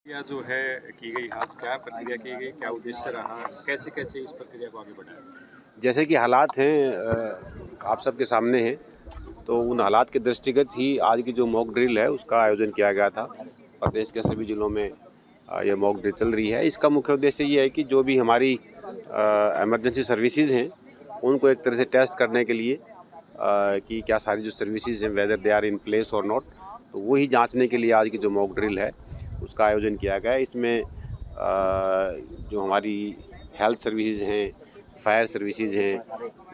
प्रक्रिया जो है की गई, आज क्या प्रक्रिया की गई, क्या उद्देश्य रहा, कैसे कैसे इस प्रक्रिया को आगे बढ़ाया? जैसे कि हालात हैं आप सबके सामने हैं, तो उन हालात के दृष्टिगत ही आज की जो मॉक ड्रिल है उसका आयोजन किया गया था। प्रदेश के सभी जिलों में ये मॉक ड्रिल चल रही है। इसका मुख्य उद्देश्य ये है कि जो भी हमारी इमरजेंसी सर्विसेज हैं उनको एक तरह से टेस्ट करने के लिए कि क्या सारी जो सर्विसेज हैं whether they are in place और नॉट, तो वही जांचने के लिए आज की जो मॉक ड्रिल है उसका आयोजन किया गया है। इसमें जो हमारी हेल्थ सर्विसेज हैं, फायर सर्विसेज हैं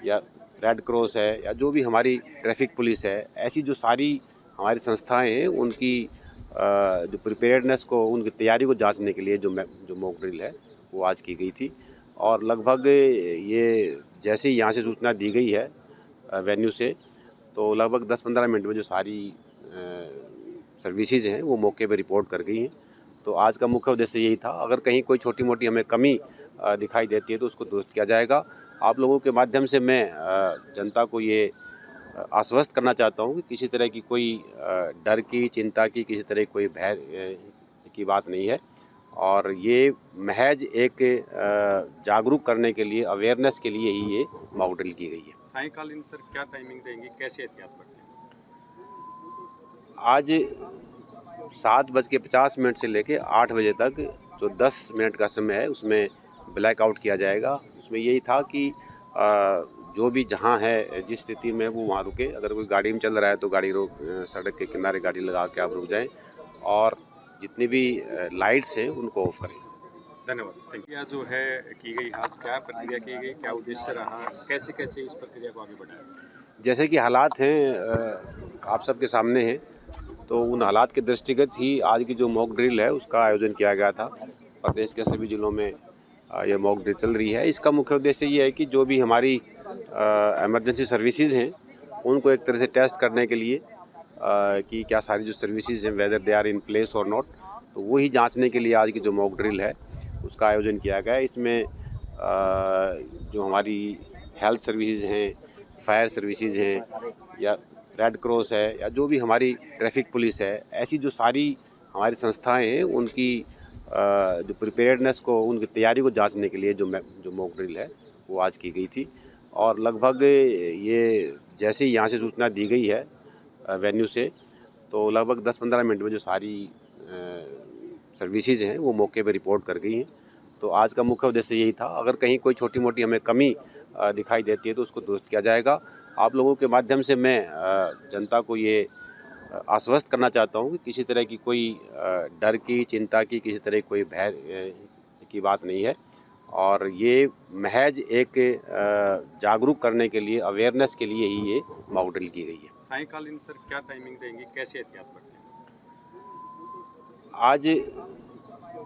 या रेड क्रॉस है या जो भी हमारी ट्रैफिक पुलिस है, ऐसी जो सारी हमारी संस्थाएं हैं उनकी जो प्रिपेयर्डनेस को, उनकी तैयारी को जांचने के लिए जो मॉक ड्रिल है वो आज की गई थी। और लगभग ये जैसे ही यहाँ से सूचना दी गई है वेन्यू से, तो लगभग 10-15 मिनट में जो सारी सर्विसेज हैं वो मौके पर रिपोर्ट कर गई हैं। तो आज का मुख्य उद्देश्य यही था। अगर कहीं कोई छोटी मोटी हमें कमी दिखाई देती है तो उसको दुरुस्त किया जाएगा। आप लोगों के माध्यम से मैं जनता को ये आश्वस्त करना चाहता हूँ कि किसी तरह की कोई डर की, चिंता की, किसी तरह की कोई भय की बात नहीं है। और ये महज एक जागरूक करने के लिए, अवेयरनेस के लिए ही ये मॉक ड्रिल की गई है। सायंकालीन सर क्या टाइमिंग रहेंगी, कैसे एहतियात बरतें? आज 7:50 से लेके 8 बजे तक जो 10 मिनट का समय है उसमें ब्लैक आउट किया जाएगा। उसमें यही था कि जो भी जहाँ है, जिस स्थिति में वो वहाँ रुके। अगर कोई गाड़ी में चल रहा है तो गाड़ी सड़क के किनारे गाड़ी लगा के आप रुक जाएं और जितनी भी लाइट्स हैं उनको ऑफ करें। धन्यवाद। प्रक्रिया जो है की गई, आज क्या प्रक्रिया की गई, क्या उद्देश्य रहा, कैसे कैसे इस प्रक्रिया को आगे बढ़ाया? जैसे कि हालात हैं आप सबके सामने हैं, तो उन हालात के दृष्टिगत ही आज की जो मॉक ड्रिल है उसका आयोजन किया गया था। प्रदेश के सभी जिलों में ये मॉक ड्रिल चल रही है। इसका मुख्य उद्देश्य ये है कि जो भी हमारी इमरजेंसी सर्विसेज हैं उनको एक तरह से टेस्ट करने के लिए कि क्या सारी जो सर्विसेज हैं whether they are in place और नॉट, तो वही जांचने के लिए आज की जो मॉक ड्रिल है उसका आयोजन किया गया है। इसमें जो हमारी हेल्थ सर्विसेज हैं, फायर सर्विसेज हैं या रेड क्रॉस है या जो भी हमारी ट्रैफिक पुलिस है, ऐसी जो सारी हमारी संस्थाएं हैं उनकी जो प्रिपेयर्डनेस को, उनकी तैयारी को जांचने के लिए जो मॉक ड्रिल है वो आज की गई थी। और लगभग ये जैसे ही यहाँ से सूचना दी गई है वेन्यू से, तो लगभग 10-15 मिनट में जो सारी सर्विसेज हैं वो मौके पर रिपोर्ट कर गई हैं। तो आज का मुख्य उद्देश्य यही था। अगर कहीं कोई छोटी मोटी हमें कमी दिखाई देती है तो उसको दुरुस्त किया जाएगा। आप लोगों के माध्यम से मैं जनता को ये आश्वस्त करना चाहता हूँ कि किसी तरह की कोई डर की, चिंता की, किसी तरह की कोई भय की बात नहीं है। और ये महज एक जागरूक करने के लिए, अवेयरनेस के लिए ही ये मॉक ड्रिल की गई है। सायंकालीन सर क्या टाइमिंग रहेंगी, कैसे एहतियात बरतें? आज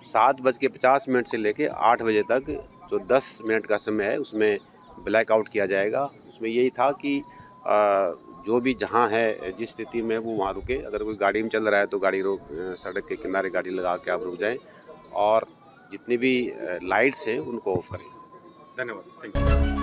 7:50 से लेके 8 बजे तक जो 10 मिनट का समय है उसमें ब्लैक आउट किया जाएगा। उसमें यही था कि जो भी जहाँ है, जिस स्थिति में वो वहाँ रुके। अगर कोई गाड़ी में चल रहा है तो गाड़ी सड़क के किनारे गाड़ी लगा के आप रुक जाएं और जितनी भी लाइट्स हैं उनको ऑफ करें। धन्यवाद। Thank you.